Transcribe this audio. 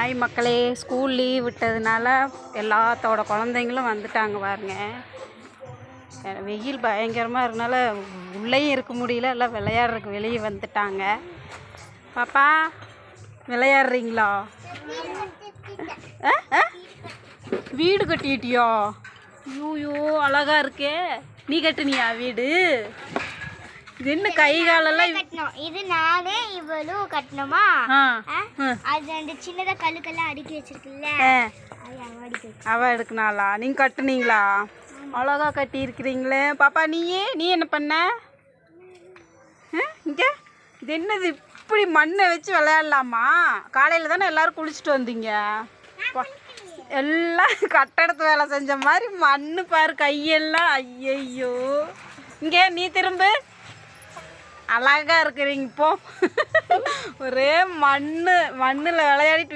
Hi மக்களே, school leave விட்டதுனால எல்லாத்தோட குழந்தைங்களும் வந்துட்டாங்க பாருங்க. வெயில் பயங்கரமாக இருக்கனால உள்ளேயும் இருக்க முடியல, எல்லாம் விளையாடுறதுக்கு வெளியே வந்துட்டாங்க. பாப்பா விளையாடுறீங்களா? வீடு கட்டிட்டியோ? ஐயோ அழகா இருக்கே. நீ கட்டுனியா வீடு? இது என்ன கை காலெல்லாம் இது நானே இவ்வளவு கட்டணுமா? அது அந்த சின்னதா கல்லுக்கெல்லாம் அடுக்கி வச்சிருக்குல்ல, அவ எடுக்கனாளா? நீங்க கட்டுனீங்களா? அழகா கட்டி இருக்கிறீங்களே. பாப்பா நீ என்ன பண்ண இங்க? இது என்னது இப்படி மண்ணை வச்சு விளையாடலாமா? காலையில் தானே எல்லாரும் குளிச்சுட்டு வந்தீங்க. எல்லாம் கட்டடத்து வேலை செஞ்ச மாதிரி மண்ணு பாரு கையெல்லாம். ஐயையோ, இங்கே நீ திரும்ப. அழகா இருக்கிறீங்க இப்போ. ஒரே மண்ணில் விளையாடிட்டு